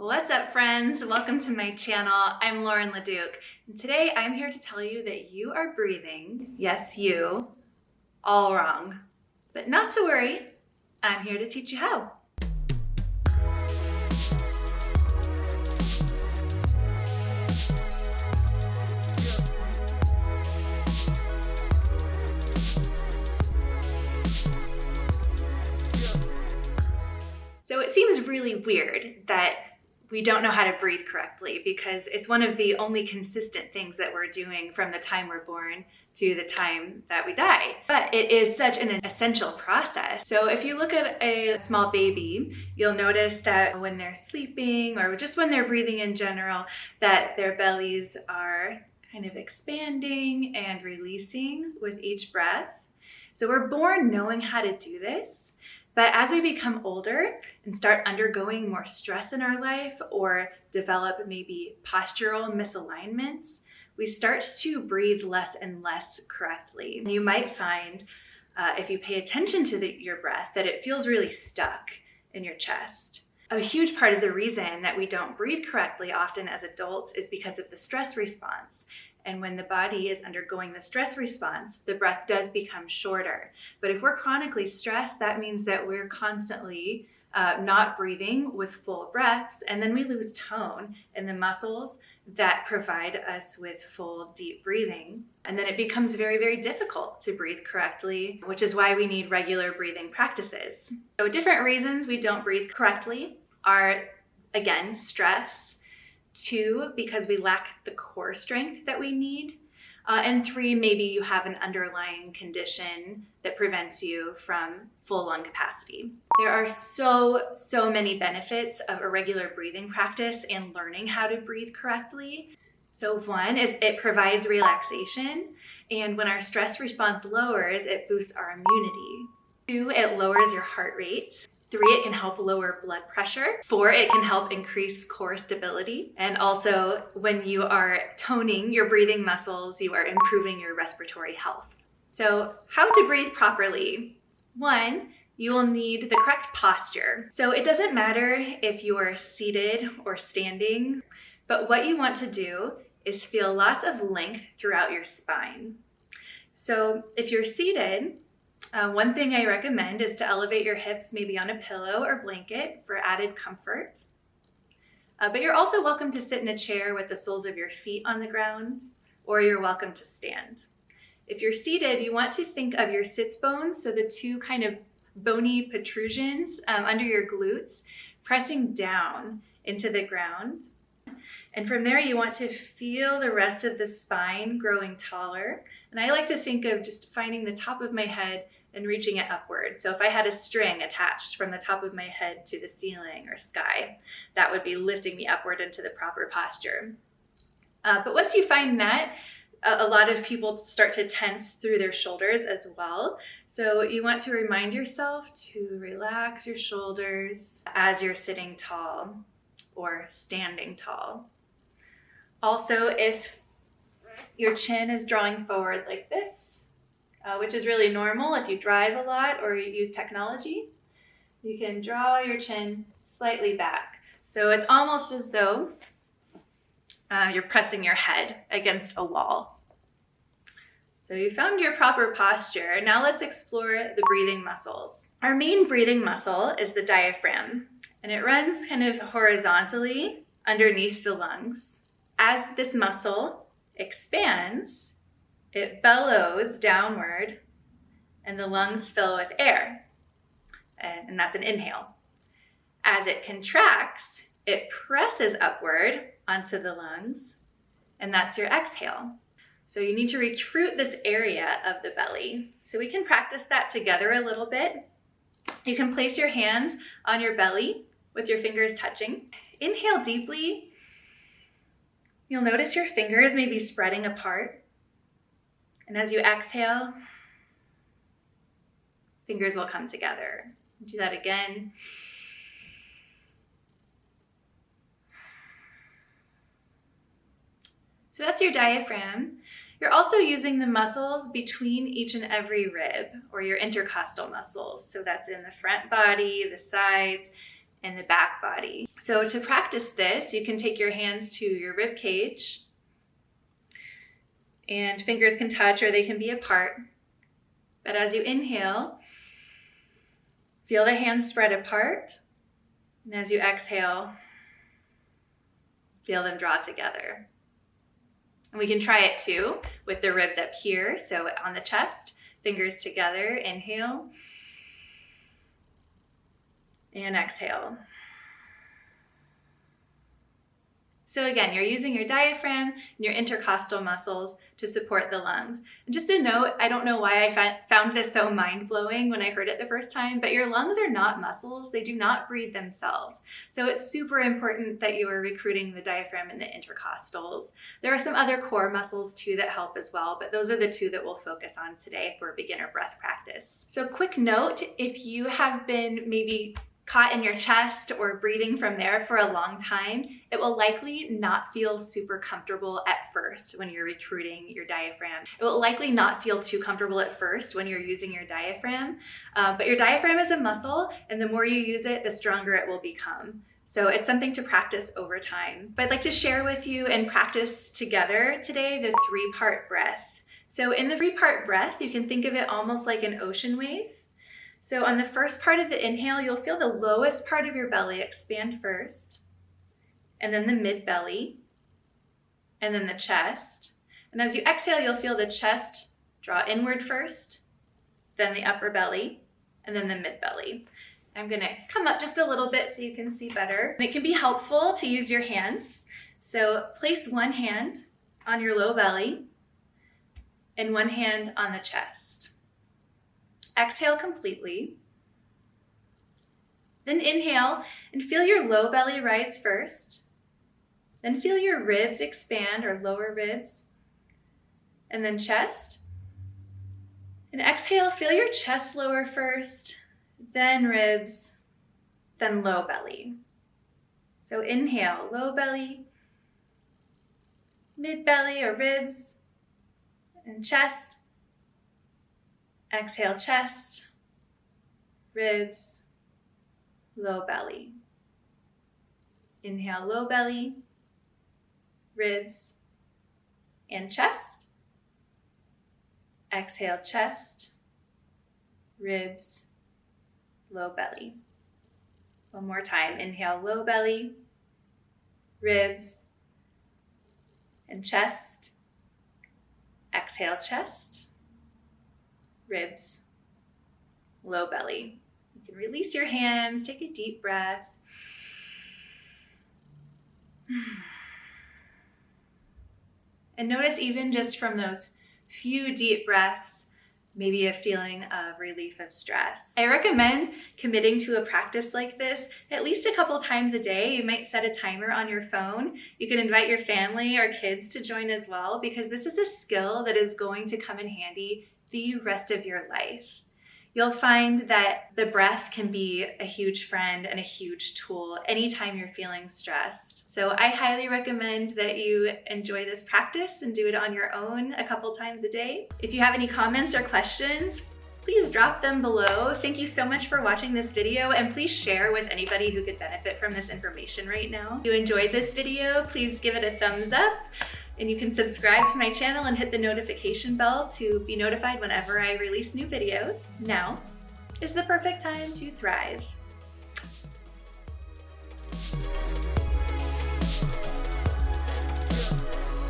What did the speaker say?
What's up, friends? Welcome to my channel. I'm Lauren LeDuc, and today I'm here to tell you that you are breathing, yes you, all wrong. But not to worry, I'm here to teach you how. So it seems really weird that we don't know how to breathe correctly because it's one of the only consistent things that we're doing from the time we're born to the time that we die. But it is such an essential process. So if you look at a small baby, you'll notice that when they're sleeping or just when they're breathing in general, that their bellies are kind of expanding and releasing with each breath. So we're born knowing how to do this. But as we become older and start undergoing more stress in our life or develop maybe postural misalignments, we start to breathe less and less correctly. You might find, if you pay attention to your breath, that it feels really stuck in your chest. A huge part of the reason that we don't breathe correctly often as adults is because of the stress response. And when the body is undergoing the stress response, the breath does become shorter. But if we're chronically stressed, that means that we're constantly not breathing with full breaths, and then we lose tone in the muscles that provide us with full deep breathing. And then it becomes very, very difficult to breathe correctly, which is why we need regular breathing practices. So different reasons we don't breathe correctly are, again, stress. 2, because we lack the core strength that we need. And 3, maybe you have an underlying condition that prevents you from full lung capacity. There are so many benefits of a regular breathing practice and learning how to breathe correctly. So 1 is it provides relaxation, and when our stress response lowers, it boosts our immunity. 2, it lowers your heart rate. 3, it can help lower blood pressure. 4, it can help increase core stability. And also, when you are toning your breathing muscles, you are improving your respiratory health. So how to breathe properly? 1, you will need the correct posture. So it doesn't matter if you are seated or standing, but what you want to do is feel lots of length throughout your spine. So if you're seated, one thing I recommend is to elevate your hips maybe on a pillow or blanket for added comfort. But you're also welcome to sit in a chair with the soles of your feet on the ground, or you're welcome to stand. If you're seated, you want to think of your sits bones, so the 2 kind of bony protrusions under your glutes, pressing down into the ground. And from there, you want to feel the rest of the spine growing taller. And I like to think of just finding the top of my head and reaching it upward. So if I had a string attached from the top of my head to the ceiling or sky, that would be lifting me upward into the proper posture. But once you find that, a lot of people start to tense through their shoulders as well. So you want to remind yourself to relax your shoulders as you're sitting tall or standing tall. Also, if your chin is drawing forward like this, which is really normal if you drive a lot or you use technology, you can draw your chin slightly back. So it's almost as though you're pressing your head against a wall. So you found your proper posture. Now let's explore the breathing muscles. Our main breathing muscle is the diaphragm, and it runs kind of horizontally underneath the lungs. As this muscle expands, it bellows downward and the lungs fill with air. And that's an inhale. As it contracts, it presses upward onto the lungs, and that's your exhale. So you need to recruit this area of the belly. So we can practice that together a little bit. You can place your hands on your belly with your fingers touching. Inhale deeply. You'll notice your fingers may be spreading apart. And as you exhale, fingers will come together. Do that again. So that's your diaphragm. You're also using the muscles between each and every rib, or your intercostal muscles. So that's in the front body, the sides, and the back body. So to practice this, you can take your hands to your rib cage, and fingers can touch or they can be apart. But as you inhale, feel the hands spread apart. And as you exhale, feel them draw together. And we can try it too with the ribs up here. So on the chest, fingers together, inhale and exhale. So again, you're using your diaphragm and your intercostal muscles to support the lungs. And just a note, I don't know why I found this so mind-blowing when I heard it the first time, but your lungs are not muscles. They do not breathe themselves. So it's super important that you are recruiting the diaphragm and the intercostals. There are some other core muscles too that help as well, but those are the two that we'll focus on today for beginner breath practice. So quick note, if you have been maybe caught in your chest or breathing from there for a long time, it will likely not feel super comfortable at first when you're recruiting your diaphragm. It will likely not feel too comfortable at first when you're using your diaphragm, but your diaphragm is a muscle, and the more you use it, the stronger it will become. So it's something to practice over time. But I'd like to share with you and practice together today the 3-part breath. So in the 3-part breath, you can think of it almost like an ocean wave. So on the first part of the inhale, you'll feel the lowest part of your belly expand first, and then the mid-belly, and then the chest. And as you exhale, you'll feel the chest draw inward first, then the upper belly, and then the mid-belly. I'm gonna come up just a little bit so you can see better. And it can be helpful to use your hands. So place one hand on your low belly and one hand on the chest. Exhale completely. Then inhale and feel your low belly rise first. Then feel your ribs expand, or lower ribs, and then chest. And exhale, feel your chest lower first, then ribs, then low belly. So inhale, low belly, mid belly or ribs, and chest. Exhale, chest, ribs, low belly. Inhale, low belly, ribs, and chest. Exhale, chest, ribs, low belly. One more time. Inhale, low belly, ribs, and chest. Exhale, chest, ribs, low belly. You can release your hands, take a deep breath. And notice even just from those few deep breaths, maybe a feeling of relief of stress. I recommend committing to a practice like this at least a couple times a day. You might set a timer on your phone. You can invite your family or kids to join as well, because this is a skill that is going to come in handy the rest of your life. You'll find that the breath can be a huge friend and a huge tool anytime you're feeling stressed. So I highly recommend that you enjoy this practice and do it on your own a couple times a day. If you have any comments or questions, please drop them below. Thank you so much for watching this video, and please share with anybody who could benefit from this information right now. If you enjoyed this video, please give it a thumbs up. And you can subscribe to my channel and hit the notification bell to be notified whenever I release new videos. Now is the perfect time to thrive.